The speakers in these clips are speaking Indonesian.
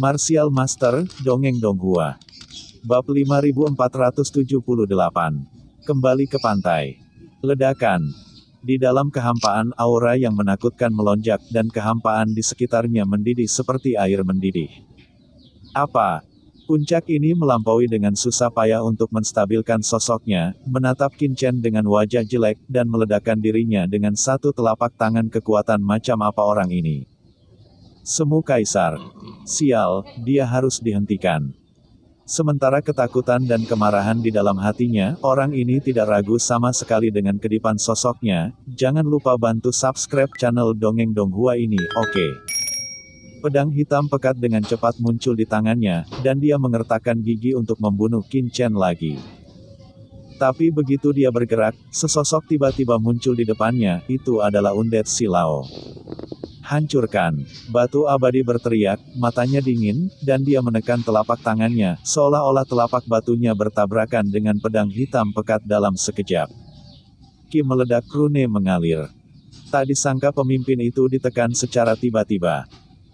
Martial Master, Dongeng Donghua. Bab 5478. Kembali ke pantai. Ledakan. Di dalam kehampaan, aura yang menakutkan melonjak dan kehampaan di sekitarnya mendidih seperti air mendidih. Apa? Puncak ini melampaui dengan susah payah untuk menstabilkan sosoknya, menatap Qin Chen dengan wajah jelek, dan meledakkan dirinya dengan satu telapak tangan. Kekuatan macam apa orang ini? Semu Kaisar. Sial, dia harus dihentikan. Sementara ketakutan dan kemarahan di dalam hatinya, orang ini tidak ragu sama sekali dengan kedipan sosoknya. Jangan lupa bantu subscribe channel Dongeng Donghua ini, oke? Pedang hitam pekat dengan cepat muncul di tangannya, dan dia mengertakkan gigi untuk membunuh Qin Chen lagi. Tapi begitu dia bergerak, sesosok tiba-tiba muncul di depannya. Itu adalah Undead Silao. Hancurkan! Batu abadi berteriak, matanya dingin, dan dia menekan telapak tangannya, seolah-olah telapak batunya bertabrakan dengan pedang hitam pekat dalam sekejap. Ki meledak, rune mengalir. Tak disangka pemimpin itu ditekan secara tiba-tiba.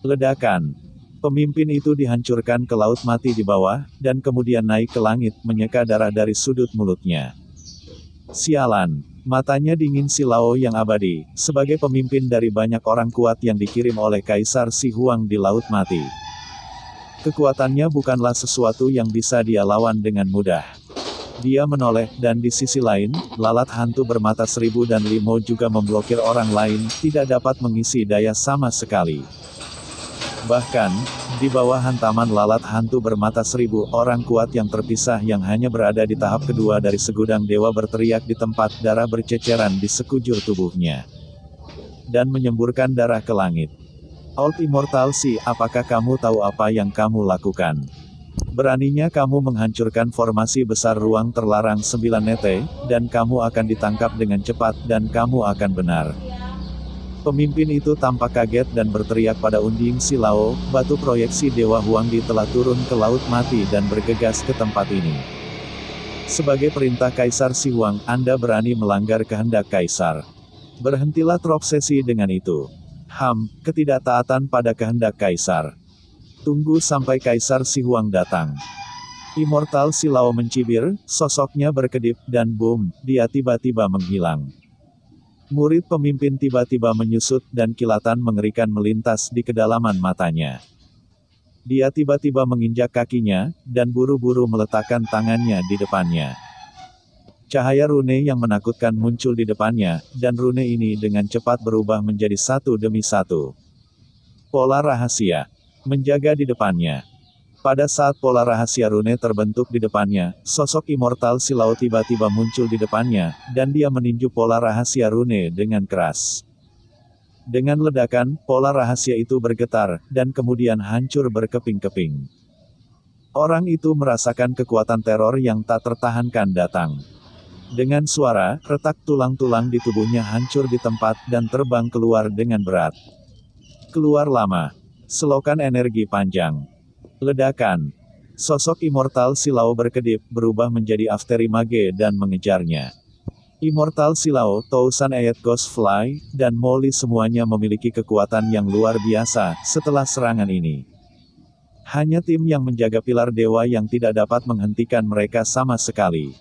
Ledakan. Pemimpin itu dihancurkan ke laut mati di bawah, dan kemudian naik ke langit, menyeka darah dari sudut mulutnya. Sialan. Matanya dingin Silao yang abadi, sebagai pemimpin dari banyak orang kuat yang dikirim oleh Kaisar Si Huang di laut mati. Kekuatannya bukanlah sesuatu yang bisa dia lawan dengan mudah. Dia menoleh, dan di sisi lain, lalat hantu bermata 1005 juga memblokir orang lain, tidak dapat mengisi daya sama sekali. Bahkan, di bawah hantaman lalat hantu bermata 1000, orang kuat yang terpisah yang hanya berada di tahap kedua dari segudang dewa berteriak di tempat, darah berceceran di sekujur tubuhnya. Dan menyemburkan darah ke langit. Old Immortal Si, apakah kamu tahu apa yang kamu lakukan? Beraninya kamu menghancurkan formasi besar ruang terlarang 9 nete, dan kamu akan ditangkap dengan cepat, dan kamu akan benar. Pemimpin itu tampak kaget dan berteriak pada Unding Silao, batu proyeksi Dewa Huangdi telah turun ke laut mati dan bergegas ke tempat ini. Sebagai perintah Kaisar Si Huang, Anda berani melanggar kehendak Kaisar. Berhentilah terobsesi dengan itu. Ketidaktaatan pada kehendak Kaisar. Tunggu sampai Kaisar Si Huang datang. Immortal Silao mencibir, sosoknya berkedip, dan boom, dia tiba-tiba menghilang. Murid pemimpin tiba-tiba menyusut, dan kilatan mengerikan melintas di kedalaman matanya. Dia tiba-tiba menginjak kakinya, dan buru-buru meletakkan tangannya di depannya. Cahaya rune yang menakutkan muncul di depannya, dan rune ini dengan cepat berubah menjadi satu demi satu. Pola rahasia. Menjaga di depannya. Pada saat pola rahasia rune terbentuk di depannya, sosok Immortal Silao tiba-tiba muncul di depannya, dan dia meninju pola rahasia rune dengan keras. Dengan ledakan, pola rahasia itu bergetar, dan kemudian hancur berkeping-keping. Orang itu merasakan kekuatan teror yang tak tertahankan datang. Dengan suara, retak tulang-tulang di tubuhnya hancur di tempat, dan terbang keluar dengan berat. Keluar lama. Selokan energi panjang. Ledakan. Sosok Immortal Silao berkedip, berubah menjadi Afterimage dan mengejarnya. Immortal Silao, Tousan Ayat Ghostfly, dan Molly semuanya memiliki kekuatan yang luar biasa setelah serangan ini. Hanya tim yang menjaga pilar dewa yang tidak dapat menghentikan mereka sama sekali.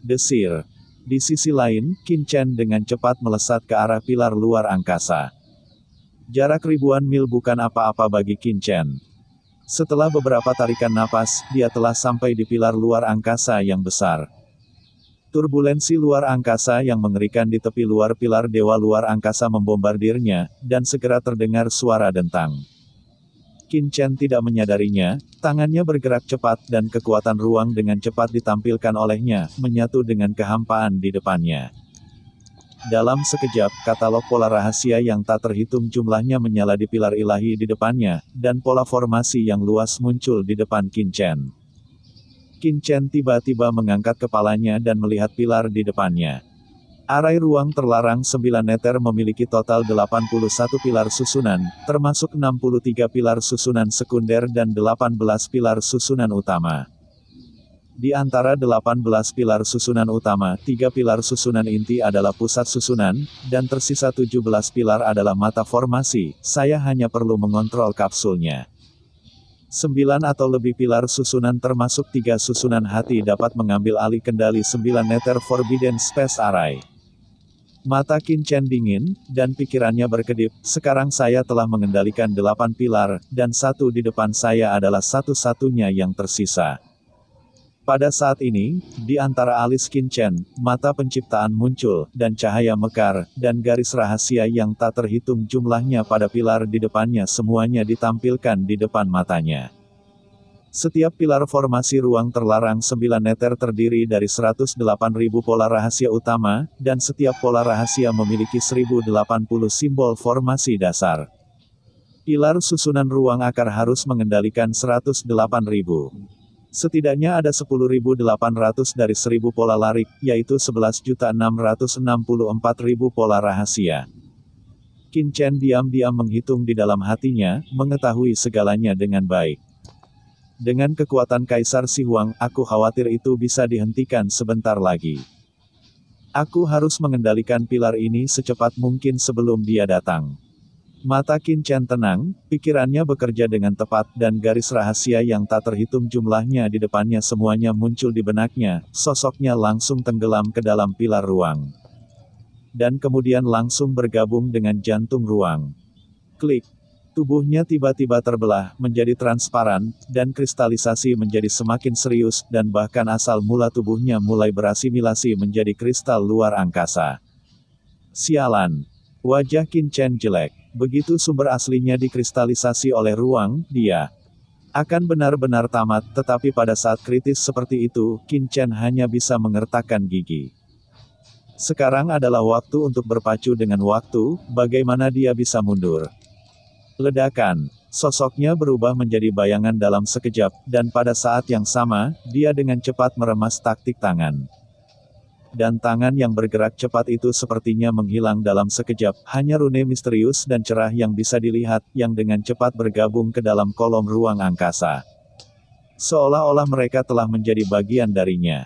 Desir. Di sisi lain, Qin Chen dengan cepat melesat ke arah pilar luar angkasa. Jarak ribuan mil bukan apa-apa bagi Qin Chen. Setelah beberapa tarikan napas, dia telah sampai di pilar luar angkasa yang besar. Turbulensi luar angkasa yang mengerikan di tepi luar pilar dewa luar angkasa membombardirnya, dan segera terdengar suara dentang. Qin Chen tidak menyadarinya, tangannya bergerak cepat dan kekuatan ruang dengan cepat ditampilkan olehnya, menyatu dengan kehampaan di depannya. Dalam sekejap, katalog pola rahasia yang tak terhitung jumlahnya menyala di pilar ilahi di depannya, dan pola formasi yang luas muncul di depan Qin Chen. Qin Chen tiba-tiba mengangkat kepalanya dan melihat pilar di depannya. Arai ruang terlarang 9 neter memiliki total 81 pilar susunan, termasuk 63 pilar susunan sekunder dan 18 pilar susunan utama. Di antara 18 pilar susunan utama, 3 pilar susunan inti adalah pusat susunan, dan tersisa 17 pilar adalah mata formasi. Saya hanya perlu mengontrol kapsulnya. 9 atau lebih pilar susunan termasuk 3 susunan hati dapat mengambil alih kendali 9 Nether Forbidden Space Array. Mata Qin Chen dingin, dan pikirannya berkedip, sekarang saya telah mengendalikan 8 pilar, dan satu di depan saya adalah satu-satunya yang tersisa. Pada saat ini, di antara alis Qin Chen, mata penciptaan muncul, dan cahaya mekar, dan garis rahasia yang tak terhitung jumlahnya pada pilar di depannya semuanya ditampilkan di depan matanya. Setiap pilar formasi ruang terlarang 9 Nether terdiri dari 108.000 pola rahasia utama, dan setiap pola rahasia memiliki 1080 simbol formasi dasar. Pilar susunan ruang akar harus mengendalikan 108.000. Setidaknya ada 10.800 dari 1000 pola larik, yaitu 11.664.000 pola rahasia. Qin Chen diam-diam menghitung di dalam hatinya, mengetahui segalanya dengan baik. Dengan kekuatan Kaisar Si Huang, aku khawatir itu bisa dihentikan sebentar lagi. Aku harus mengendalikan pilar ini secepat mungkin sebelum dia datang. Mata Qin Chen tenang, pikirannya bekerja dengan tepat, dan garis rahasia yang tak terhitung jumlahnya di depannya semuanya muncul di benaknya, sosoknya langsung tenggelam ke dalam pilar ruang. Dan kemudian langsung bergabung dengan jantung ruang. Klik. Tubuhnya tiba-tiba terbelah, menjadi transparan, dan kristalisasi menjadi semakin serius, dan bahkan asal mula tubuhnya mulai berasimilasi menjadi kristal luar angkasa. Sialan. Wajah Qin Chen jelek. Begitu sumber aslinya dikristalisasi oleh ruang, dia akan benar-benar tamat, tetapi pada saat kritis seperti itu, Qin Chen hanya bisa mengertakkan gigi. Sekarang adalah waktu untuk berpacu dengan waktu, bagaimana dia bisa mundur. Ledakan. Sosoknya berubah menjadi bayangan dalam sekejap, dan pada saat yang sama, dia dengan cepat meremas taktik tangan. Dan tangan yang bergerak cepat itu sepertinya menghilang dalam sekejap, hanya rune misterius dan cerah yang bisa dilihat, yang dengan cepat bergabung ke dalam kolom ruang angkasa. Seolah-olah mereka telah menjadi bagian darinya.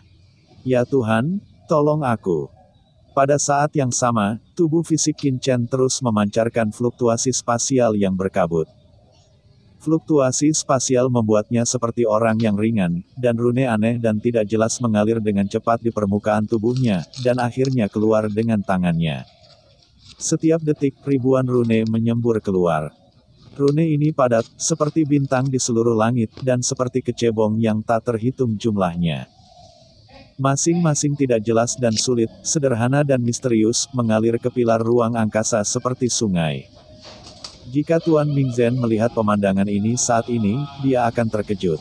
Ya Tuhan, tolong aku. Pada saat yang sama, tubuh fisik Qin Chen terus memancarkan fluktuasi spasial yang berkabut. Fluktuasi spasial membuatnya seperti orang yang ringan, dan rune aneh dan tidak jelas mengalir dengan cepat di permukaan tubuhnya, dan akhirnya keluar dengan tangannya. Setiap detik, ribuan rune menyembur keluar. Rune ini padat, seperti bintang di seluruh langit, dan seperti kecebong yang tak terhitung jumlahnya. Masing-masing tidak jelas dan sulit, sederhana dan misterius, mengalir ke pilar ruang angkasa seperti sungai. Jika Tuan Mingzhen melihat pemandangan ini saat ini, dia akan terkejut.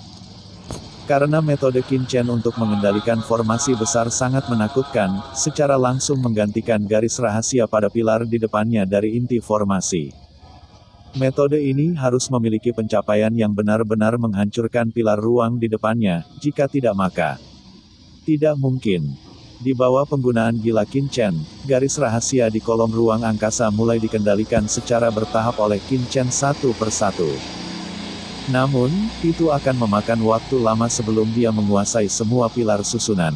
Karena metode Qin Chen untuk mengendalikan formasi besar sangat menakutkan, secara langsung menggantikan garis rahasia pada pilar di depannya dari inti formasi. Metode ini harus memiliki pencapaian yang benar-benar menghancurkan pilar ruang di depannya, jika tidak maka tidak mungkin. Di bawah penggunaan gila Qin Chen, garis rahasia di kolom ruang angkasa mulai dikendalikan secara bertahap oleh Qin Chen satu persatu. Namun, itu akan memakan waktu lama sebelum dia menguasai semua pilar susunan.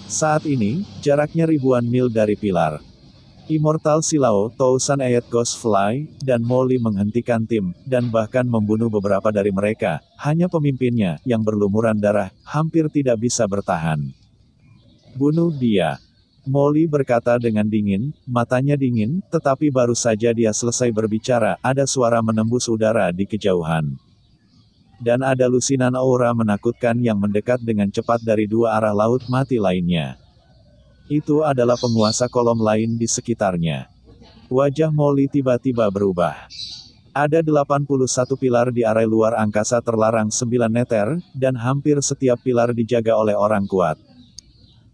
Saat ini, jaraknya ribuan mil dari pilar. Immortal Silao, Tousan Ayat Ghostfly, dan Molly menghentikan tim, dan bahkan membunuh beberapa dari mereka, hanya pemimpinnya, yang berlumuran darah, hampir tidak bisa bertahan. Bunuh dia. Molly berkata dengan dingin, matanya dingin, tetapi baru saja dia selesai berbicara, ada suara menembus udara di kejauhan. Dan ada lusinan aura menakutkan yang mendekat dengan cepat dari dua arah laut mati lainnya. Itu adalah penguasa kolom lain di sekitarnya. Wajah Molly tiba-tiba berubah. Ada 81 pilar di area luar angkasa terlarang 9 Nether, dan hampir setiap pilar dijaga oleh orang kuat.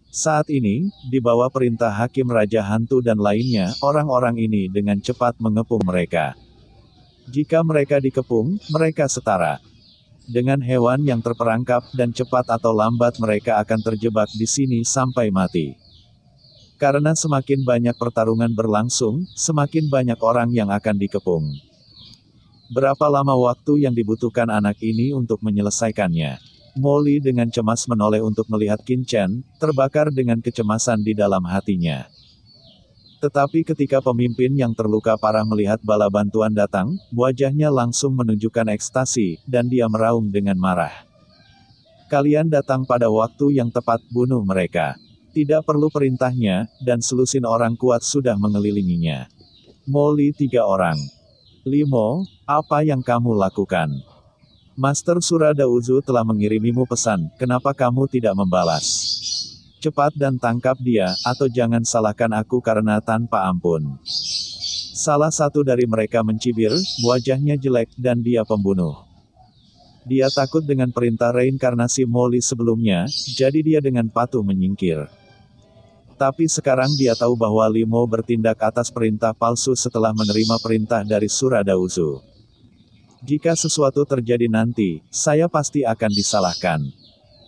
Saat ini, di bawah perintah Hakim Raja Hantu dan lainnya, orang-orang ini dengan cepat mengepung mereka. Jika mereka dikepung, mereka setara dengan hewan yang terperangkap, dan cepat atau lambat mereka akan terjebak di sini sampai mati. Karena semakin banyak pertarungan berlangsung, semakin banyak orang yang akan dikepung. Berapa lama waktu yang dibutuhkan anak ini untuk menyelesaikannya? Molly dengan cemas menoleh untuk melihat Qin Chen, terbakar dengan kecemasan di dalam hatinya. Tetapi ketika pemimpin yang terluka parah melihat bala bantuan datang, wajahnya langsung menunjukkan ekstasi, dan dia meraung dengan marah. Kalian datang pada waktu yang tepat, bunuh mereka. Tidak perlu perintahnya, dan selusin orang kuat sudah mengelilinginya. Molly 3 orang. Limo, apa yang kamu lakukan? Master Surada Uzu telah mengirimimu pesan, kenapa kamu tidak membalas? Cepat dan tangkap dia, atau jangan salahkan aku karena tanpa ampun. Salah satu dari mereka mencibir, wajahnya jelek, dan dia pembunuh. Dia takut dengan perintah reinkarnasi Molly sebelumnya, jadi dia dengan patuh menyingkir. Tapi sekarang dia tahu bahwa Limo bertindak atas perintah palsu setelah menerima perintah dari Surada Uzu. Jika sesuatu terjadi nanti, saya pasti akan disalahkan.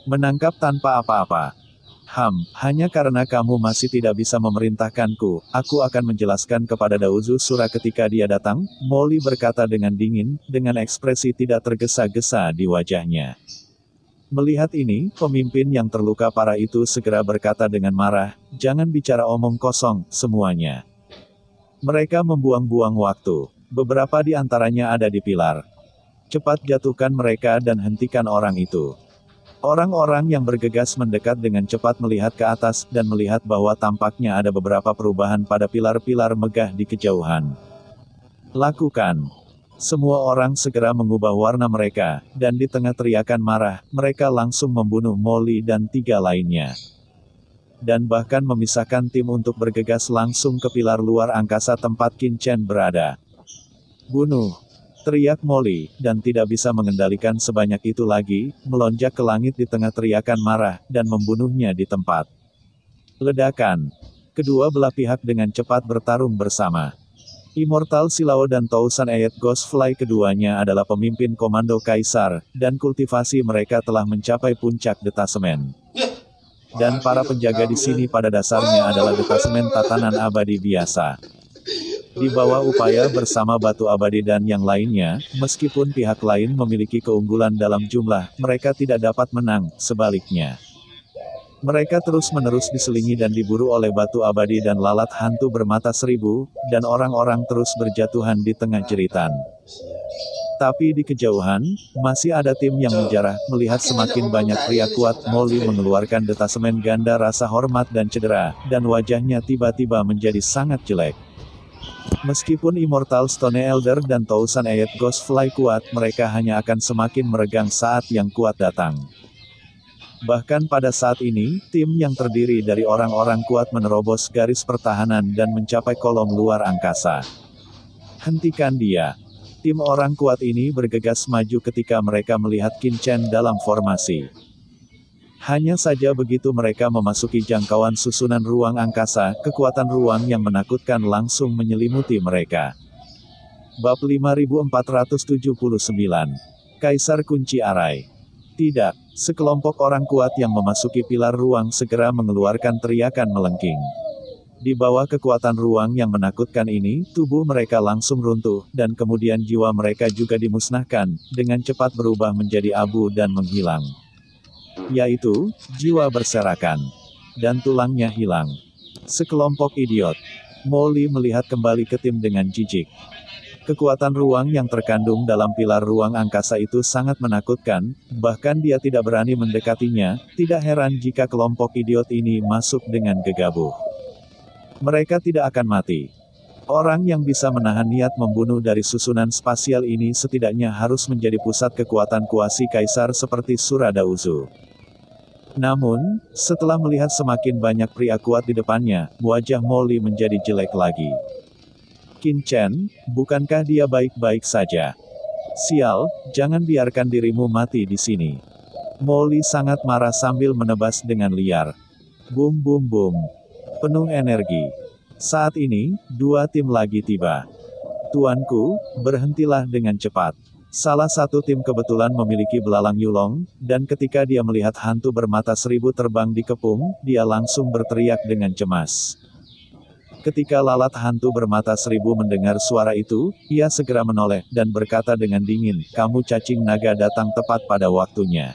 Menangkap tanpa apa-apa. Hanya karena kamu masih tidak bisa memerintahkanku, aku akan menjelaskan kepada Dauzu Sura ketika dia datang, Molly berkata dengan dingin, dengan ekspresi tidak tergesa-gesa di wajahnya. Melihat ini, pemimpin yang terluka parah itu segera berkata dengan marah, jangan bicara omong kosong, semuanya. Mereka membuang-buang waktu. Beberapa di antaranya ada di pilar. Cepat jatuhkan mereka dan hentikan orang itu. Orang-orang yang bergegas mendekat dengan cepat melihat ke atas, dan melihat bahwa tampaknya ada beberapa perubahan pada pilar-pilar megah di kejauhan. Lakukan. Semua orang segera mengubah warna mereka, dan di tengah teriakan marah, mereka langsung membunuh Molly dan 3 lainnya. Dan bahkan memisahkan tim untuk bergegas langsung ke pilar luar angkasa tempat Qin Chen berada. Bunuh! Teriak Molly, dan tidak bisa mengendalikan sebanyak itu lagi, melonjak ke langit di tengah teriakan marah, dan membunuhnya di tempat. Ledakan. Kedua belah pihak dengan cepat bertarung bersama. Immortal Silao dan Tousan Ayat Ghostfly keduanya adalah pemimpin komando Kaisar, dan kultivasi mereka telah mencapai puncak detasemen. Dan para penjaga di sini pada dasarnya adalah detasemen tatanan abadi biasa. Di bawah upaya bersama batu abadi dan yang lainnya, meskipun pihak lain memiliki keunggulan dalam jumlah, mereka tidak dapat menang, sebaliknya. Mereka terus-menerus diselingi dan diburu oleh batu abadi dan lalat hantu bermata 1000, dan orang-orang terus berjatuhan di tengah jeritan. Tapi di kejauhan, masih ada tim yang menjarah, melihat semakin banyak pria kuat, Molly mengeluarkan detasemen ganda rasa hormat dan cedera, dan wajahnya tiba-tiba menjadi sangat jelek. Meskipun Immortal Stone Elder dan Tousan Ayat Ghostfly kuat, mereka hanya akan semakin meregang saat yang kuat datang. Bahkan pada saat ini, tim yang terdiri dari orang-orang kuat menerobos garis pertahanan dan mencapai kolom luar angkasa. Hentikan dia. Tim orang kuat ini bergegas maju ketika mereka melihat Qin Chen dalam formasi. Hanya saja begitu mereka memasuki jangkauan susunan ruang angkasa, kekuatan ruang yang menakutkan langsung menyelimuti mereka. Bab 5479. Kaisar Kunci Arai. Tidak, sekelompok orang kuat yang memasuki pilar ruang segera mengeluarkan teriakan melengking. Di bawah kekuatan ruang yang menakutkan ini, tubuh mereka langsung runtuh, dan kemudian jiwa mereka juga dimusnahkan, dengan cepat berubah menjadi abu dan menghilang. Yaitu, jiwa berserakan. Dan tulangnya hilang. Sekelompok idiot. Molly melihat kembali ke tim dengan jijik. Kekuatan ruang yang terkandung dalam pilar ruang angkasa itu sangat menakutkan, bahkan dia tidak berani mendekatinya, tidak heran jika kelompok idiot ini masuk dengan gegabah. Mereka tidak akan mati. Orang yang bisa menahan niat membunuh dari susunan spasial ini setidaknya harus menjadi pusat kekuatan kuasi kaisar seperti Surada Uzu. Namun, setelah melihat semakin banyak pria kuat di depannya, wajah Molly menjadi jelek lagi. Qin Chen, bukankah dia baik-baik saja? Sial, jangan biarkan dirimu mati di sini. Molly sangat marah sambil menebas dengan liar. Bum bum bum. Penuh energi. Saat ini, 2 tim lagi tiba. Tuanku, berhentilah dengan cepat. Salah satu tim kebetulan memiliki belalang Yulong, dan ketika dia melihat hantu bermata 1000 terbang di kepung, dia langsung berteriak dengan cemas. Ketika lalat hantu bermata 1000 mendengar suara itu, ia segera menoleh, dan berkata dengan dingin, kamu cacing naga datang tepat pada waktunya.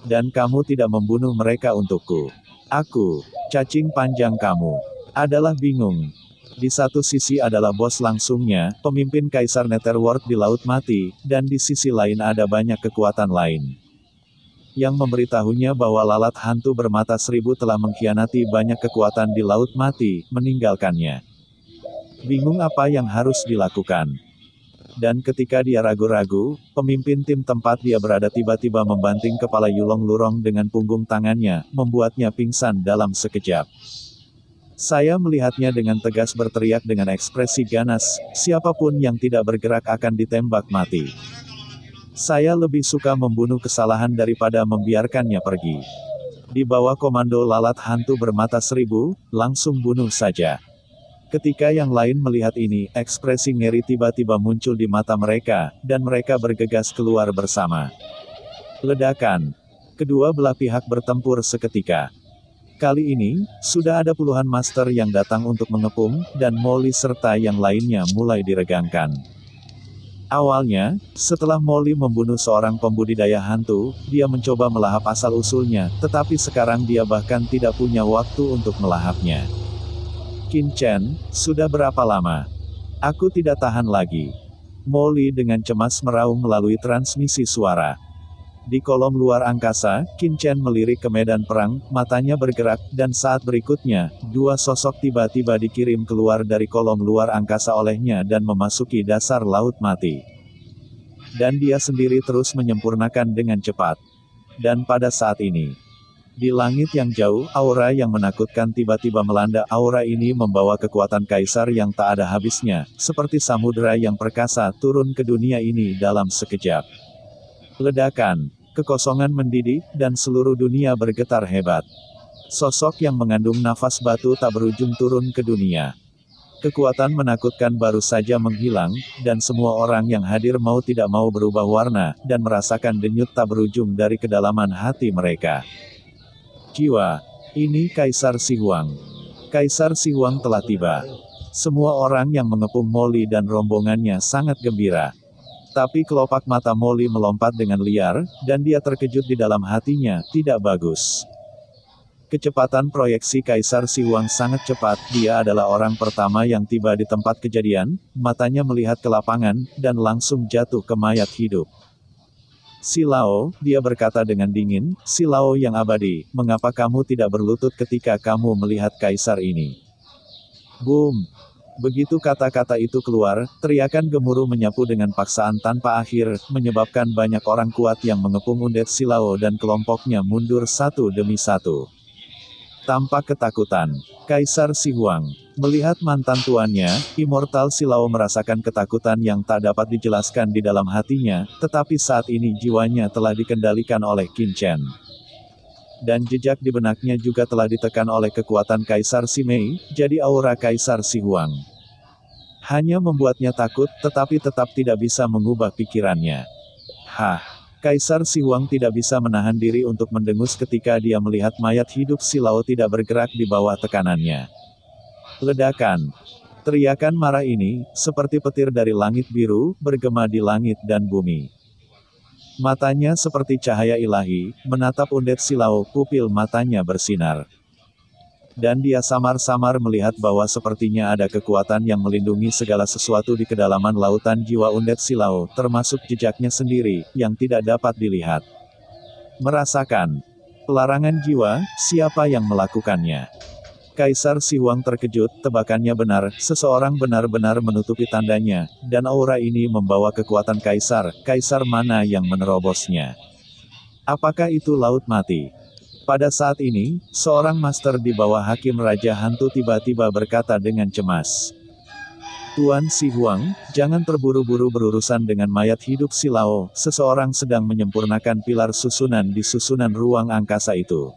Dan kamu tidak membunuh mereka untukku. Aku, cacing panjang kamu. adalah bingung. Di satu sisi adalah bos langsungnya, pemimpin Kaisar Netherworld di Laut Mati, dan di sisi lain ada banyak kekuatan lain yang memberitahunya bahwa lalat hantu bermata seribu telah mengkhianati banyak kekuatan di Laut Mati, meninggalkannya. Bingung apa yang harus dilakukan. Dan ketika dia ragu-ragu, pemimpin tim tempat dia berada tiba-tiba membanting kepala Yulong Lurong dengan punggung tangannya, membuatnya pingsan dalam sekejap. Saya melihatnya dengan tegas berteriak dengan ekspresi ganas, siapapun yang tidak bergerak akan ditembak mati. Saya lebih suka membunuh kesalahan daripada membiarkannya pergi. Di bawah komando lalat hantu bermata seribu, langsung bunuh saja. Ketika yang lain melihat ini, ekspresi ngeri tiba-tiba muncul di mata mereka, dan mereka bergegas keluar bersama. Ledakan. Kedua belah pihak bertempur seketika. Kali ini, sudah ada puluhan master yang datang untuk mengepung, dan Molly serta yang lainnya mulai diregangkan. Awalnya, setelah Molly membunuh seorang pembudidaya hantu, dia mencoba melahap asal-usulnya, tetapi sekarang dia bahkan tidak punya waktu untuk melahapnya. Qin Chen, sudah berapa lama? Aku tidak tahan lagi. Molly dengan cemas meraung melalui transmisi suara. Di kolom luar angkasa, Qin Chen melirik ke medan perang, matanya bergerak, dan saat berikutnya, dua sosok tiba-tiba dikirim keluar dari kolom luar angkasa olehnya dan memasuki dasar Laut Mati. Dan dia sendiri terus menyempurnakan dengan cepat. Dan pada saat ini, di langit yang jauh, aura yang menakutkan tiba-tiba melanda. Aura ini membawa kekuatan kaisar yang tak ada habisnya, seperti samudera yang perkasa turun ke dunia ini dalam sekejap. Ledakan, kekosongan mendidih, dan seluruh dunia bergetar hebat. Sosok yang mengandung nafas batu tak berujung turun ke dunia. Kekuatan menakutkan baru saja menghilang, dan semua orang yang hadir mau tidak mau berubah warna, dan merasakan denyut tak berujung dari kedalaman hati mereka. Jiwa, ini Kaisar Si Huang. Kaisar Si Huang telah tiba. Semua orang yang mengepung Molly dan rombongannya sangat gembira. Tapi kelopak mata Molly melompat dengan liar, dan dia terkejut di dalam hatinya, tidak bagus. Kecepatan proyeksi Kaisar Si Huang sangat cepat, dia adalah orang pertama yang tiba di tempat kejadian, matanya melihat ke lapangan, dan langsung jatuh ke mayat hidup. Si Lao, dia berkata dengan dingin, Si Lao yang abadi, mengapa kamu tidak berlutut ketika kamu melihat Kaisar ini? Boom! Begitu kata-kata itu keluar, teriakan gemuruh menyapu dengan paksaan tanpa akhir, menyebabkan banyak orang kuat yang mengepung Undead Silao dan kelompoknya mundur satu demi satu. Tanpa ketakutan, Kaisar Si Huang melihat mantan tuannya, Immortal Silao merasakan ketakutan yang tak dapat dijelaskan di dalam hatinya, tetapi saat ini jiwanya telah dikendalikan oleh Qin Chen. Dan jejak di benaknya juga telah ditekan oleh kekuatan Kaisar Si Mei, jadi aura Kaisar Si Huang hanya membuatnya takut, tetapi tetap tidak bisa mengubah pikirannya. Kaisar Si Huang tidak bisa menahan diri untuk mendengus ketika dia melihat mayat hidup Si Lao tidak bergerak di bawah tekanannya. Ledakan. Teriakan marah ini, seperti petir dari langit biru, bergema di langit dan bumi. Matanya seperti cahaya ilahi, menatap Undead Silao, pupil matanya bersinar. Dan dia samar-samar melihat bahwa sepertinya ada kekuatan yang melindungi segala sesuatu di kedalaman lautan jiwa Undead Silao, termasuk jejaknya sendiri, yang tidak dapat dilihat. Merasakan pelarangan jiwa, siapa yang melakukannya? Kaisar Si Huang terkejut, tebakannya benar, seseorang benar-benar menutupi tandanya, dan aura ini membawa kekuatan Kaisar, Kaisar mana yang menerobosnya? Apakah itu Laut Mati? Pada saat ini, seorang master di bawah Hakim Raja Hantu tiba-tiba berkata dengan cemas. Tuan Si Huang, jangan terburu-buru berurusan dengan mayat hidup Si Lao, seseorang sedang menyempurnakan pilar susunan di susunan ruang angkasa itu.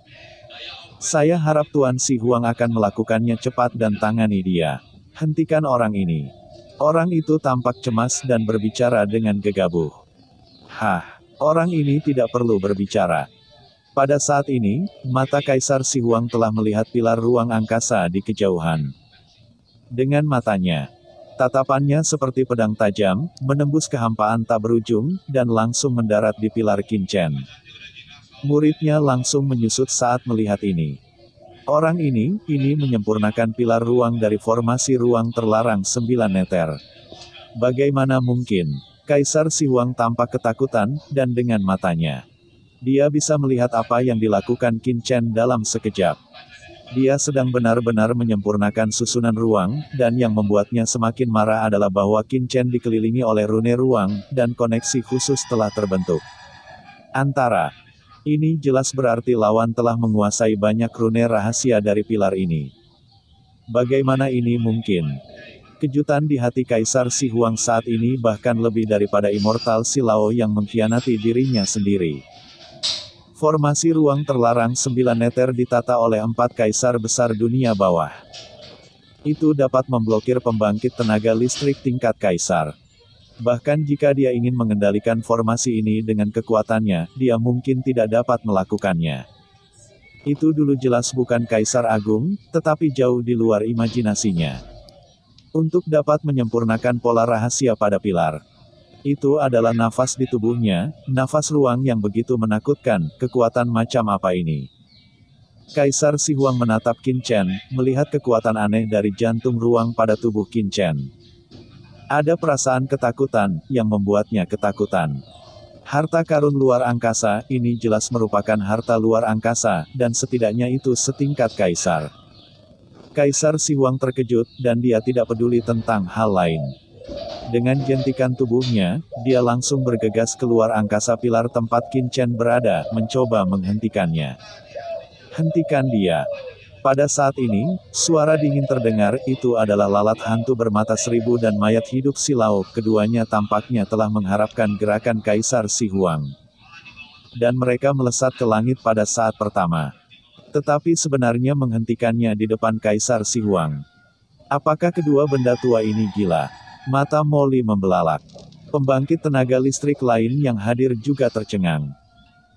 Saya harap Tuan Si Huang akan melakukannya cepat dan tangani dia. Hentikan orang ini. Orang itu tampak cemas dan berbicara dengan gegabah. Orang ini tidak perlu berbicara. Pada saat ini, mata Kaisar Si Huang telah melihat pilar ruang angkasa di kejauhan. Dengan matanya, tatapannya seperti pedang tajam, menembus kehampaan tak berujung, dan langsung mendarat di pilar Qin Chen. Muridnya langsung menyusut saat melihat ini. Orang ini menyempurnakan pilar ruang dari formasi ruang terlarang 9 meter. Bagaimana mungkin? Kaisar Si Huang tampak ketakutan, dan dengan matanya. Dia bisa melihat apa yang dilakukan Qin Chen dalam sekejap. Dia sedang benar-benar menyempurnakan susunan ruang, dan yang membuatnya semakin marah adalah bahwa Qin Chen dikelilingi oleh rune ruang, dan koneksi khusus telah terbentuk. Ini jelas berarti lawan telah menguasai banyak rune rahasia dari pilar ini. Bagaimana ini mungkin? Kejutan di hati Kaisar Si Huang saat ini bahkan lebih daripada Immortal Silao yang mengkhianati dirinya sendiri. Formasi ruang terlarang 9 meter ditata oleh 4 kaisar besar dunia bawah. Itu dapat memblokir pembangkit tenaga listrik tingkat kaisar. Bahkan jika dia ingin mengendalikan formasi ini dengan kekuatannya, dia mungkin tidak dapat melakukannya. Itu dulu jelas bukan Kaisar Agung, tetapi jauh di luar imajinasinya. Untuk dapat menyempurnakan pola rahasia pada pilar. Itu adalah nafas di tubuhnya, nafas ruang yang begitu menakutkan, kekuatan macam apa ini? Kaisar Si Huang menatap Qin Chen, melihat kekuatan aneh dari jantung ruang pada tubuh Qin Chen. Ada perasaan ketakutan, yang membuatnya ketakutan. Harta karun luar angkasa, ini jelas merupakan harta luar angkasa, dan setidaknya itu setingkat kaisar. Kaisar Si Huang terkejut, dan dia tidak peduli tentang hal lain. Dengan jentikan tubuhnya, dia langsung bergegas keluar angkasa pilar tempat Qin Chen berada, mencoba menghentikannya. Hentikan dia. Pada saat ini, suara dingin terdengar, itu adalah lalat hantu bermata seribu dan mayat hidup Silao, keduanya tampaknya telah mengharapkan gerakan Kaisar Si Huang. Dan mereka melesat ke langit pada saat pertama. Tetapi sebenarnya menghentikannya di depan Kaisar Si Huang. Apakah kedua benda tua ini gila? Mata Molly membelalak. Pembangkit tenaga listrik lain yang hadir juga tercengang.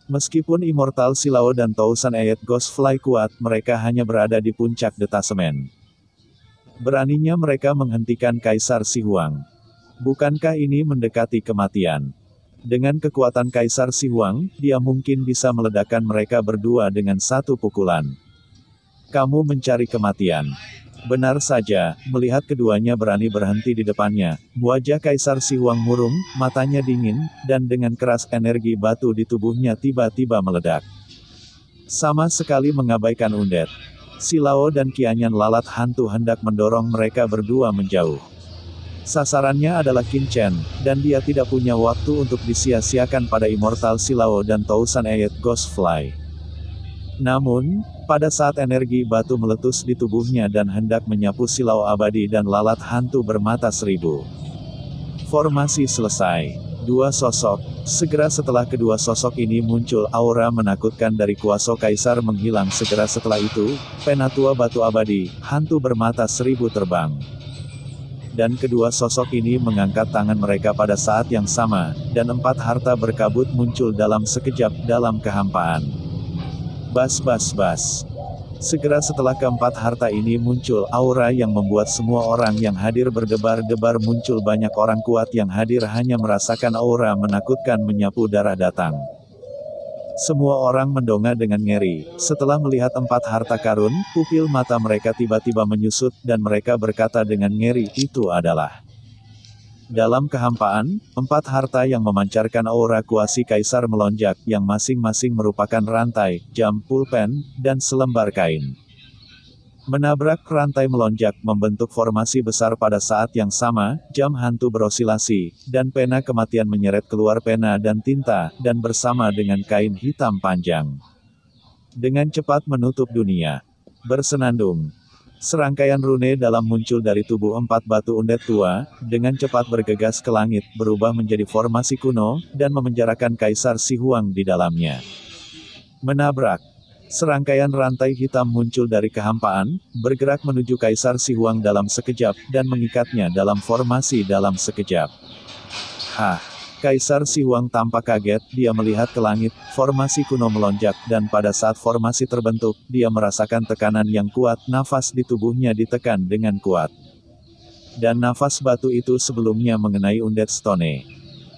Meskipun Immortal Silao dan Thousand Eyed Ghostfly kuat, mereka hanya berada di puncak detasemen. Beraninya mereka menghentikan Kaisar Si Huang. Bukankah ini mendekati kematian? Dengan kekuatan Kaisar Si Huang, dia mungkin bisa meledakkan mereka berdua dengan satu pukulan. Kamu mencari kematian. Benar saja, melihat keduanya berani berhenti di depannya, wajah Kaisar Si Huang murung, matanya dingin, dan dengan keras energi batu di tubuhnya tiba-tiba meledak. Sama sekali mengabaikan undet. Silao dan Qianyan lalat hantu hendak mendorong mereka berdua menjauh. Sasarannya adalah Qin Chen, dan dia tidak punya waktu untuk disia-siakan pada Immortal Silao dan Thousand Eyed Ghostfly. Namun, pada saat energi batu meletus di tubuhnya dan hendak menyapu Silao abadi dan lalat hantu bermata seribu. Formasi selesai. Dua sosok. Segera setelah kedua sosok ini muncul, aura menakutkan dari kuasa Kaisar menghilang. Segera setelah itu, penatua batu abadi, hantu bermata seribu terbang. Dan kedua sosok ini mengangkat tangan mereka pada saat yang sama, dan 4 harta berkabut muncul dalam sekejap dalam kehampaan. Bas. Segera setelah keempat harta ini muncul, aura yang membuat semua orang yang hadir berdebar-debar muncul. Banyak orang kuat yang hadir hanya merasakan aura menakutkan menyapu darah datang. Semua orang mendongak dengan ngeri. Setelah melihat 4 harta karun, pupil mata mereka tiba-tiba menyusut, dan mereka berkata dengan ngeri, itu adalah. Dalam kehampaan, 4 harta yang memancarkan aura kuasi Kaisar melonjak, yang masing-masing merupakan rantai, jam, pulpen, dan selembar kain. Menabrak rantai melonjak, membentuk formasi besar pada saat yang sama, jam hantu berosilasi, dan pena kematian menyeret keluar pena dan tinta, dan bersama dengan kain hitam panjang. Dengan cepat menutup dunia. Bersenandung. Serangkaian rune dalam muncul dari tubuh 4 batu undet tua, dengan cepat bergegas ke langit, berubah menjadi formasi kuno, dan memenjarakan Kaisar Si Huang di dalamnya. Menabrak. Serangkaian rantai hitam muncul dari kehampaan, bergerak menuju Kaisar Si Huang dalam sekejap, dan mengikatnya dalam formasi dalam sekejap. Hah! Kaisar Si Huang tampak kaget, dia melihat ke langit, formasi kuno melonjak, dan pada saat formasi terbentuk, dia merasakan tekanan yang kuat, nafas di tubuhnya ditekan dengan kuat. Dan nafas batu itu sebelumnya mengenai undet stone.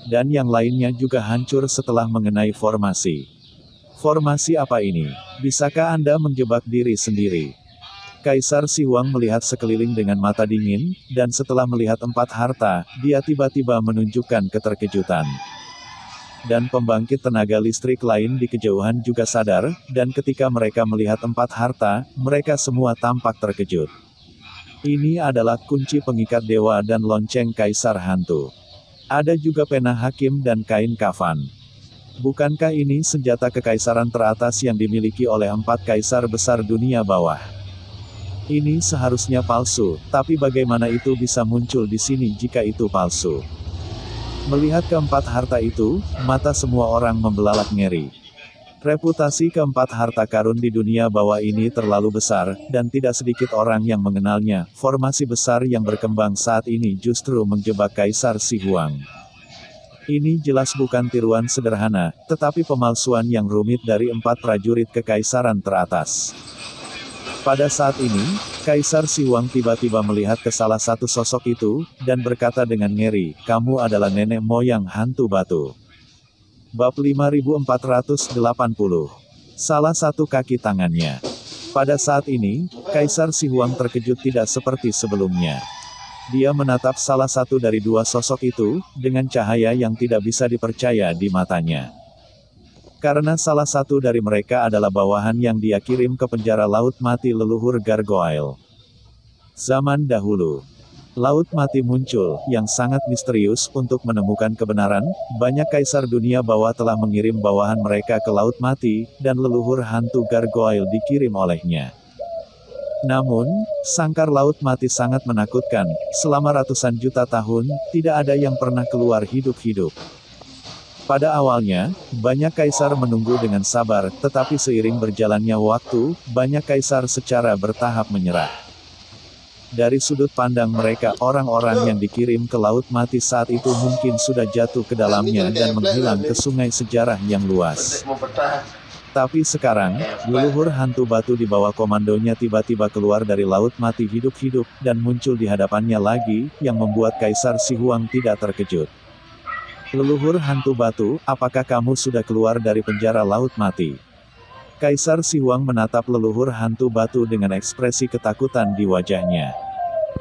Dan yang lainnya juga hancur setelah mengenai formasi. Formasi apa ini? Bisakah Anda menjebak diri sendiri? Kaisar Si Huang melihat sekeliling dengan mata dingin, dan setelah melihat 4 harta, dia tiba-tiba menunjukkan keterkejutan. Dan pembangkit tenaga listrik lain di kejauhan juga sadar, dan ketika mereka melihat 4 harta, mereka semua tampak terkejut. Ini adalah kunci pengikat dewa dan lonceng kaisar hantu. Ada juga pena hakim dan kain kafan. Bukankah ini senjata kekaisaran teratas yang dimiliki oleh 4 kaisar besar dunia bawah? Ini seharusnya palsu, tapi bagaimana itu bisa muncul di sini jika itu palsu? Melihat keempat harta itu, mata semua orang membelalak ngeri. Reputasi keempat harta karun di dunia bawah ini terlalu besar, dan tidak sedikit orang yang mengenalnya. Formasi besar yang berkembang saat ini justru menjebak Kaisar Si Huang. Ini jelas bukan tiruan sederhana, tetapi pemalsuan yang rumit dari 4 prajurit kekaisaran teratas. Pada saat ini, Kaisar Si Huang tiba-tiba melihat ke salah satu sosok itu, dan berkata dengan ngeri, "Kamu adalah nenek moyang hantu batu." Bab 5480. Salah satu kaki tangannya. Pada saat ini, Kaisar Si Huang terkejut tidak seperti sebelumnya. Dia menatap salah satu dari 2 sosok itu, dengan cahaya yang tidak bisa dipercaya di matanya. Karena salah satu dari mereka adalah bawahan yang dia kirim ke penjara Laut Mati leluhur Gargoyle. Zaman dahulu, Laut Mati muncul, yang sangat misterius untuk menemukan kebenaran. Banyak kaisar dunia bawah telah mengirim bawahan mereka ke Laut Mati, dan leluhur hantu Gargoyle dikirim olehnya. Namun, sangkar Laut Mati sangat menakutkan. Selama ratusan juta tahun, tidak ada yang pernah keluar hidup-hidup. Pada awalnya, banyak kaisar menunggu dengan sabar, tetapi seiring berjalannya waktu, banyak kaisar secara bertahap menyerah. Dari sudut pandang mereka, orang-orang yang dikirim ke Laut Mati saat itu mungkin sudah jatuh ke dalamnya dan menghilang ke sungai sejarah yang luas. Tapi sekarang, leluhur hantu batu di bawah komandonya tiba-tiba keluar dari Laut Mati hidup-hidup, dan muncul di hadapannya lagi, yang membuat Kaisar Si Huang tidak terkejut. "Leluhur hantu batu, apakah kamu sudah keluar dari penjara Laut Mati?" Kaisar Si Huang menatap leluhur hantu batu dengan ekspresi ketakutan di wajahnya.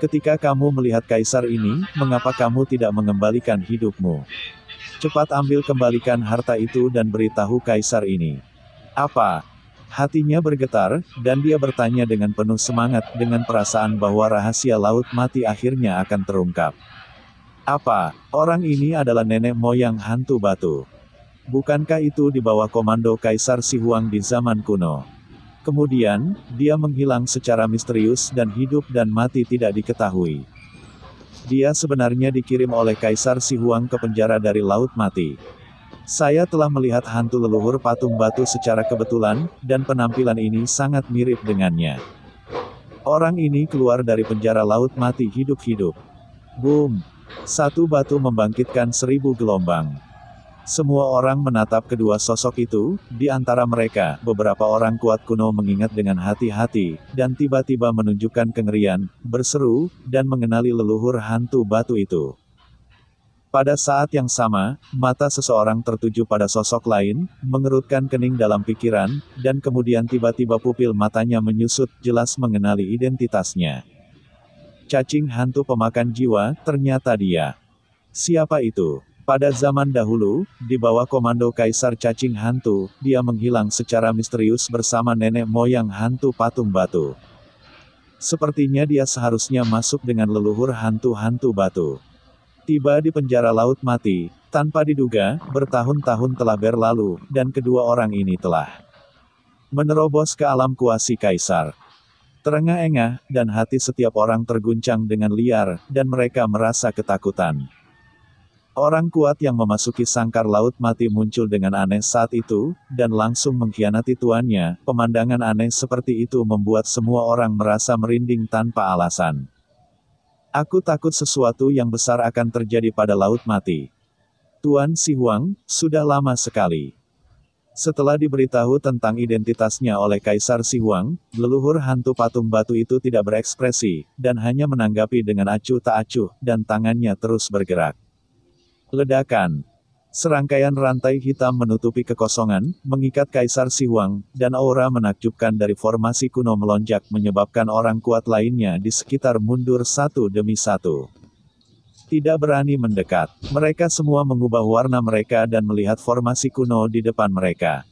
"Ketika kamu melihat kaisar ini, mengapa kamu tidak mengembalikan hidupmu? Cepat kembalikan harta itu dan beritahu kaisar ini." "Apa?" Hatinya bergetar, dan dia bertanya dengan penuh semangat, dengan perasaan bahwa rahasia Laut Mati akhirnya akan terungkap. "Apa? Orang ini adalah nenek moyang hantu batu. Bukankah itu di bawah komando Kaisar Si Huang di zaman kuno?" Kemudian, dia menghilang secara misterius dan hidup dan mati tidak diketahui. Dia sebenarnya dikirim oleh Kaisar Si Huang ke penjara dari Laut Mati. "Saya telah melihat hantu leluhur patung batu secara kebetulan, dan penampilan ini sangat mirip dengannya. Orang ini keluar dari penjara Laut Mati hidup-hidup." Boom! Satu batu membangkitkan 1000 gelombang. Semua orang menatap kedua sosok itu, di antara mereka, beberapa orang kuat kuno mengingat dengan hati-hati, dan tiba-tiba menunjukkan kengerian, berseru, dan mengenali leluhur hantu batu itu. Pada saat yang sama, mata seseorang tertuju pada sosok lain, mengerutkan kening dalam pikiran, dan kemudian tiba-tiba pupil matanya menyusut, jelas mengenali identitasnya. Cacing hantu pemakan jiwa, ternyata dia. Siapa itu? Pada zaman dahulu, di bawah komando Kaisar Cacing Hantu, dia menghilang secara misterius bersama nenek moyang hantu patung batu. Sepertinya dia seharusnya masuk dengan leluhur hantu-hantu batu. Tiba di penjara Laut Mati, tanpa diduga, bertahun-tahun telah berlalu, dan kedua orang ini telah menerobos ke alam kuasi kaisar. Terengah-engah, dan hati setiap orang terguncang dengan liar, dan mereka merasa ketakutan. Orang kuat yang memasuki sangkar Laut Mati muncul dengan aneh saat itu, dan langsung mengkhianati tuannya. Pemandangan aneh seperti itu membuat semua orang merasa merinding tanpa alasan. "Aku takut sesuatu yang besar akan terjadi pada Laut Mati. Tuan Si Huang, sudah lama sekali." Setelah diberitahu tentang identitasnya oleh Kaisar Si Huang, leluhur hantu patung batu itu tidak berekspresi, dan hanya menanggapi dengan acuh tak acuh, dan tangannya terus bergerak. Ledakan. Serangkaian rantai hitam menutupi kekosongan, mengikat Kaisar Si Huang, dan aura menakjubkan dari formasi kuno melonjak menyebabkan orang kuat lainnya di sekitar mundur satu demi satu. Tidak berani mendekat, mereka semua mengubah warna mereka dan melihat formasi kuno di depan mereka.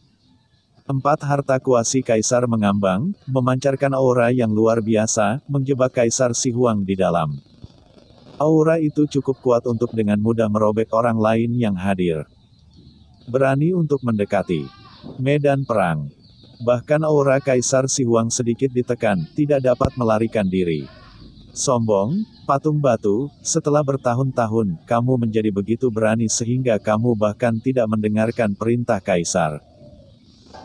4 harta kuasi Kaisar mengambang, memancarkan aura yang luar biasa, menjebak Kaisar Si Huang di dalam. Aura itu cukup kuat untuk dengan mudah merobek orang lain yang hadir. Berani untuk mendekati medan perang. Bahkan aura Kaisar Si Huang sedikit ditekan, tidak dapat melarikan diri. Sombong, patung batu, setelah bertahun-tahun, kamu menjadi begitu berani sehingga kamu bahkan tidak mendengarkan perintah Kaisar.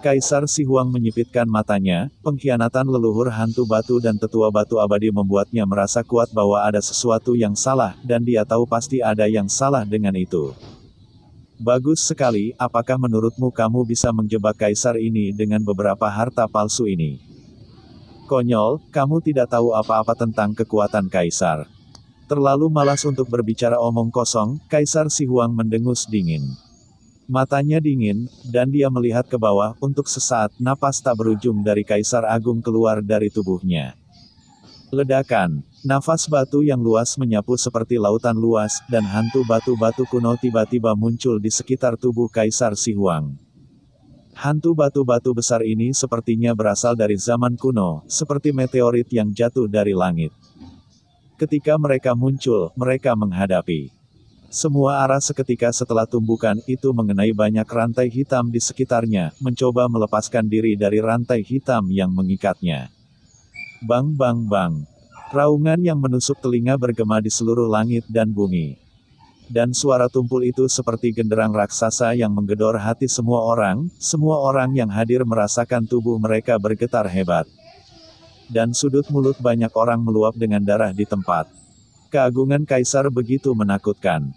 Kaisar Si Huang menyipitkan matanya, pengkhianatan leluhur hantu batu dan tetua batu abadi membuatnya merasa kuat bahwa ada sesuatu yang salah, dan dia tahu pasti ada yang salah dengan itu. Bagus sekali, apakah menurutmu kamu bisa menjebak Kaisar ini dengan beberapa harta palsu ini? Konyol, kamu tidak tahu apa-apa tentang kekuatan Kaisar. Terlalu malas untuk berbicara omong kosong, Kaisar Si Huang mendengus dingin. Matanya dingin, dan dia melihat ke bawah, untuk sesaat, napas tak berujung dari Kaisar Agung keluar dari tubuhnya. Ledakan, nafas batu yang luas menyapu seperti lautan luas, dan hantu batu-batu kuno tiba-tiba muncul di sekitar tubuh Kaisar Si Huang. Hantu batu-batu besar ini sepertinya berasal dari zaman kuno, seperti meteorit yang jatuh dari langit. Ketika mereka muncul, mereka menghadapi semua arah seketika setelah tumbukan itu mengenai banyak rantai hitam di sekitarnya, mencoba melepaskan diri dari rantai hitam yang mengikatnya. Bang bang bang. Raungan yang menusuk telinga bergema di seluruh langit dan bumi. Dan suara tumpul itu seperti genderang raksasa yang menggedor hati semua orang yang hadir merasakan tubuh mereka bergetar hebat. Dan sudut mulut banyak orang meluap dengan darah di tempat. Keagungan Kaisar begitu menakutkan.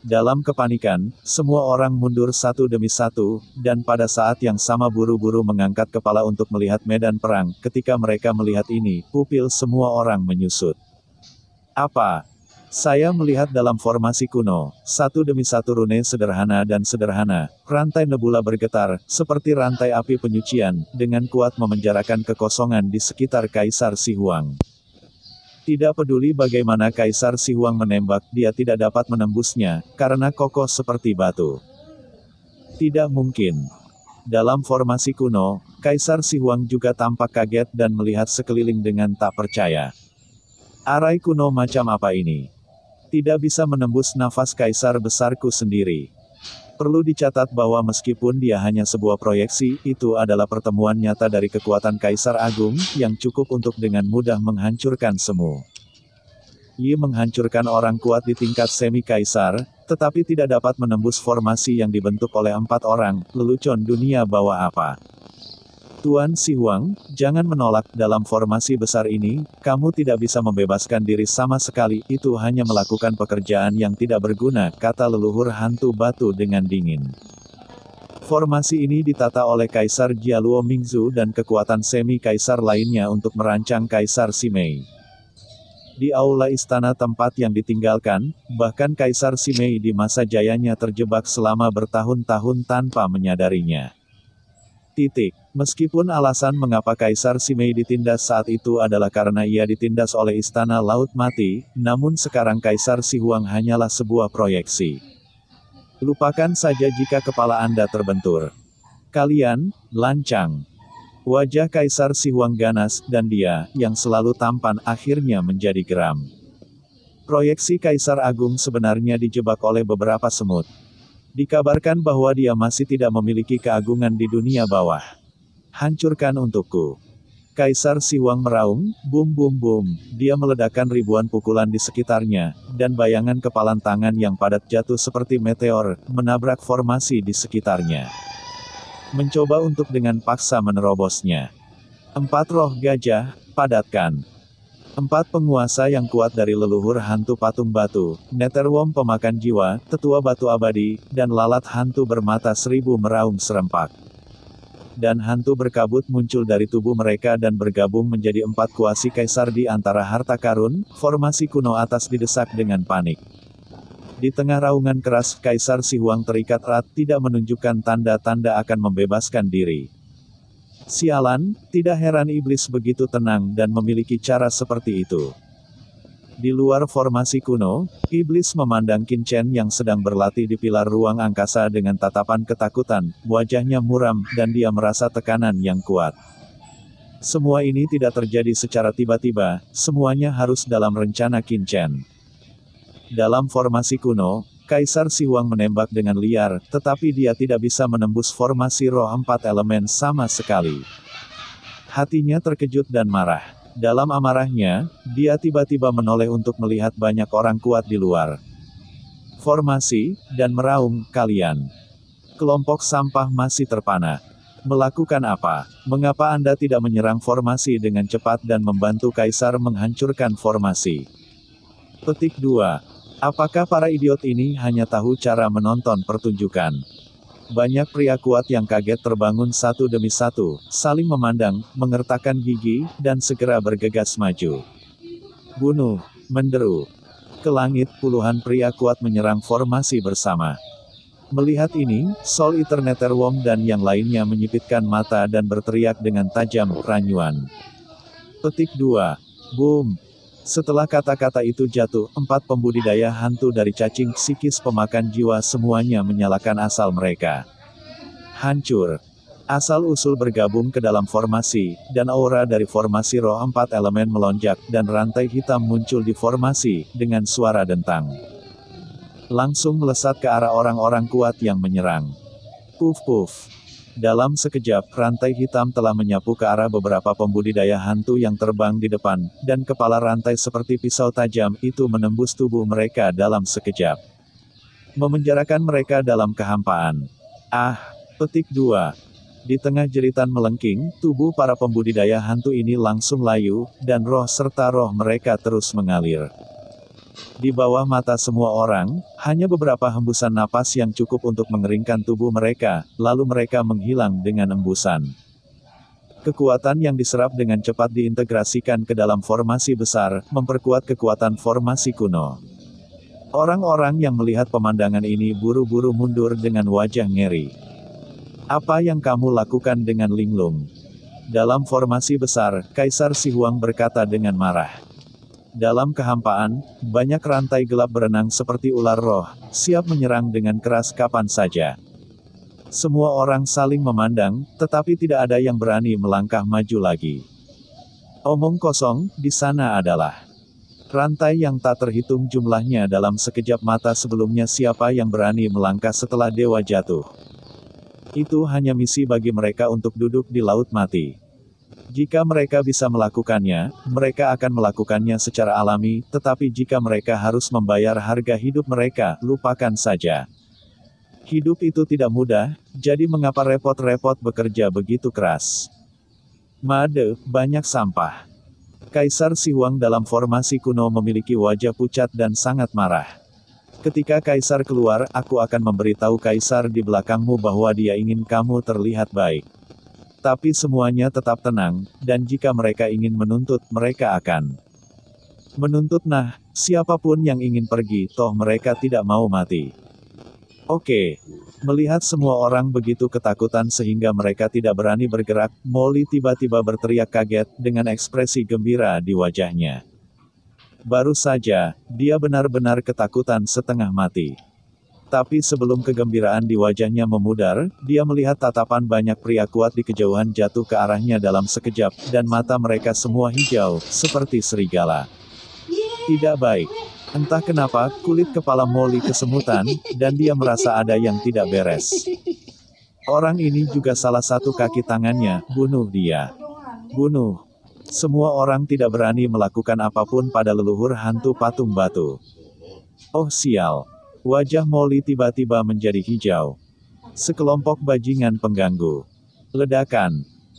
Dalam kepanikan, semua orang mundur satu demi satu, dan pada saat yang sama buru-buru mengangkat kepala untuk melihat medan perang. Ketika mereka melihat ini, pupil semua orang menyusut. Apa? Saya melihat dalam formasi kuno, satu demi satu rune sederhana dan sederhana, rantai nebula bergetar, seperti rantai api penyucian, dengan kuat memenjarakan kekosongan di sekitar Kaisar Si Huang. Tidak peduli bagaimana Kaisar Si Huang menembak, dia tidak dapat menembusnya, karena kokoh seperti batu. Tidak mungkin. Dalam formasi kuno, Kaisar Si Huang juga tampak kaget dan melihat sekeliling dengan tak percaya. Arai kuno macam apa ini? Tidak bisa menembus nafas Kaisar besarku sendiri. Perlu dicatat bahwa meskipun dia hanya sebuah proyeksi, itu adalah pertemuan nyata dari kekuatan Kaisar Agung, yang cukup untuk dengan mudah menghancurkan semu. Yi menghancurkan orang kuat di tingkat semi-kaisar, tetapi tidak dapat menembus formasi yang dibentuk oleh 4 orang, lelucon dunia bawah apa. Tuan Si Huang, jangan menolak, dalam formasi besar ini, kamu tidak bisa membebaskan diri sama sekali, itu hanya melakukan pekerjaan yang tidak berguna, kata leluhur hantu batu dengan dingin. Formasi ini ditata oleh Kaisar Jialuo Mingzu dan kekuatan semi-kaisar lainnya untuk merancang Kaisar Si Mei. Di aula istana tempat yang ditinggalkan, bahkan Kaisar Si Mei di masa jayanya terjebak selama bertahun-tahun tanpa menyadarinya. Meskipun alasan mengapa Kaisar Si Mei ditindas saat itu adalah karena ia ditindas oleh Istana Laut Mati, namun sekarang Kaisar Si Huang hanyalah sebuah proyeksi. Lupakan saja jika kepala Anda terbentur. Kalian, lancang. Wajah Kaisar Si Huang ganas, dan dia, yang selalu tampan, akhirnya menjadi geram. Proyeksi Kaisar Agung sebenarnya dijebak oleh beberapa semut. Dikabarkan bahwa dia masih tidak memiliki keagungan di dunia bawah. Hancurkan untukku. Kaisar Si Huang meraung, bum bum bum, dia meledakkan ribuan pukulan di sekitarnya, dan bayangan kepalan tangan yang padat jatuh seperti meteor, menabrak formasi di sekitarnya. Mencoba untuk dengan paksa menerobosnya. 4 roh gajah, padatkan. 4 penguasa yang kuat dari leluhur hantu patung batu, Netherworm pemakan jiwa, tetua batu abadi, dan lalat hantu bermata 1000 meraung serempak. Dan hantu berkabut muncul dari tubuh mereka dan bergabung menjadi 4 kuasi kaisar di antara harta karun, formasi kuno atas didesak dengan panik. Di tengah raungan keras, Kaisar Si Huang terikat erat, tidak menunjukkan tanda-tanda akan membebaskan diri. Sialan, tidak heran iblis begitu tenang dan memiliki cara seperti itu. Di luar formasi kuno, iblis memandang Qin Chen yang sedang berlatih di pilar ruang angkasa dengan tatapan ketakutan, wajahnya muram, dan dia merasa tekanan yang kuat. Semua ini tidak terjadi secara tiba-tiba, semuanya harus dalam rencana Qin Chen. Dalam formasi kuno, Kaisar Si Huang menembak dengan liar, tetapi dia tidak bisa menembus formasi roh 4 elemen sama sekali. Hatinya terkejut dan marah. Dalam amarahnya, dia tiba-tiba menoleh untuk melihat banyak orang kuat di luar formasi, dan meraung, "Kalian kelompok sampah masih terpana. Melakukan apa? Mengapa Anda tidak menyerang formasi dengan cepat dan membantu Kaisar menghancurkan formasi?" Petik 2. Apakah para idiot ini hanya tahu cara menonton pertunjukan? Banyak pria kuat yang kaget terbangun satu demi satu, saling memandang, mengertakkan gigi, dan segera bergegas maju. "Bunuh!" menderu. Ke langit, puluhan pria kuat menyerang formasi bersama. Melihat ini, Soul Eater Netherworm dan yang lainnya menyipitkan mata dan berteriak dengan tajam, "Ranyuan!" Petik 2. Boom! Setelah kata-kata itu jatuh, 4 pembudidaya hantu dari cacing psikis pemakan jiwa semuanya menyalakan asal mereka. Hancur. Asal-usul bergabung ke dalam formasi, dan aura dari formasi roh 4 elemen melonjak, dan rantai hitam muncul di formasi, dengan suara dentang. Langsung melesat ke arah orang-orang kuat yang menyerang. Puf-puf. Dalam sekejap, rantai hitam telah menyapu ke arah beberapa pembudidaya hantu yang terbang di depan, dan kepala rantai seperti pisau tajam itu menembus tubuh mereka dalam sekejap, memenjarakan mereka dalam kehampaan. Petik 2. Di tengah jeritan melengking, tubuh para pembudidaya hantu ini langsung layu, dan roh serta roh mereka terus mengalir. Di bawah mata semua orang, hanya beberapa hembusan napas yang cukup untuk mengeringkan tubuh mereka, lalu mereka menghilang dengan embusan. Kekuatan yang diserap dengan cepat diintegrasikan ke dalam formasi besar, memperkuat kekuatan formasi kuno. Orang-orang yang melihat pemandangan ini buru-buru mundur dengan wajah ngeri. "Apa yang kamu lakukan dengan Linglung?" Dalam formasi besar, Kaisar Si Huang berkata dengan marah. Dalam kehampaan, banyak rantai gelap berenang seperti ular roh, siap menyerang dengan keras kapan saja. Semua orang saling memandang, tetapi tidak ada yang berani melangkah maju lagi. Omong kosong, di sana adalah rantai yang tak terhitung jumlahnya dalam sekejap mata. Sebelumnya siapa yang berani melangkah setelah dewa jatuh? Itu hanya misi bagi mereka untuk duduk di laut mati. Jika mereka bisa melakukannya, mereka akan melakukannya secara alami, tetapi jika mereka harus membayar harga hidup mereka, lupakan saja. Hidup itu tidak mudah, jadi mengapa repot-repot bekerja begitu keras? Banyak sampah. Kaisar Si Huang dalam formasi kuno memiliki wajah pucat dan sangat marah. Ketika Kaisar keluar, aku akan memberitahu Kaisar di belakangmu bahwa dia ingin kamu terlihat baik. Tapi semuanya tetap tenang, dan jika mereka ingin menuntut, mereka akan menuntut. Nah, siapapun yang ingin pergi, toh mereka tidak mau mati. Oke. Melihat semua orang begitu ketakutan sehingga mereka tidak berani bergerak, Molly tiba-tiba berteriak kaget, dengan ekspresi gembira di wajahnya. Baru saja, dia benar-benar ketakutan setengah mati. Tapi sebelum kegembiraan di wajahnya memudar, dia melihat tatapan banyak pria kuat di kejauhan jatuh ke arahnya dalam sekejap, dan mata mereka semua hijau, seperti serigala. Tidak baik. Entah kenapa, kulit kepala Molly kesemutan, dan dia merasa ada yang tidak beres. Orang ini juga salah satu kaki tangannya, bunuh dia. Bunuh. Semua orang tidak berani melakukan apapun pada leluhur hantu patung batu. Oh sial. Wajah Molly tiba-tiba menjadi hijau. Sekelompok bajingan pengganggu. Ledakan.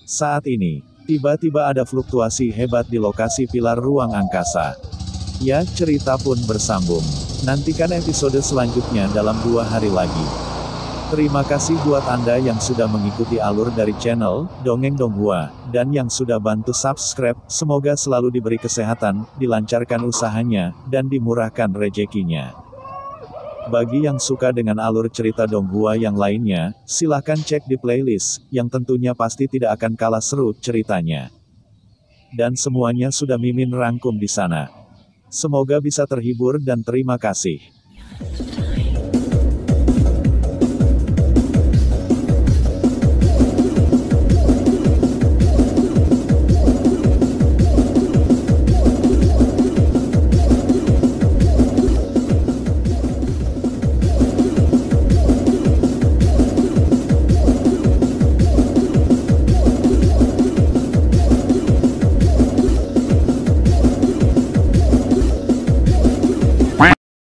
Saat ini, tiba-tiba ada fluktuasi hebat di lokasi pilar ruang angkasa. Ya, cerita pun bersambung. Nantikan episode selanjutnya dalam 2 hari lagi. Terima kasih buat Anda yang sudah mengikuti alur dari channel Dongeng Donghua, dan yang sudah bantu subscribe. Semoga selalu diberi kesehatan, dilancarkan usahanya, dan dimurahkan rezekinya. Bagi yang suka dengan alur cerita Donghua yang lainnya, silahkan cek di playlist, yang tentunya pasti tidak akan kalah seru ceritanya. Dan semuanya sudah Mimin rangkum di sana. Semoga bisa terhibur dan terima kasih.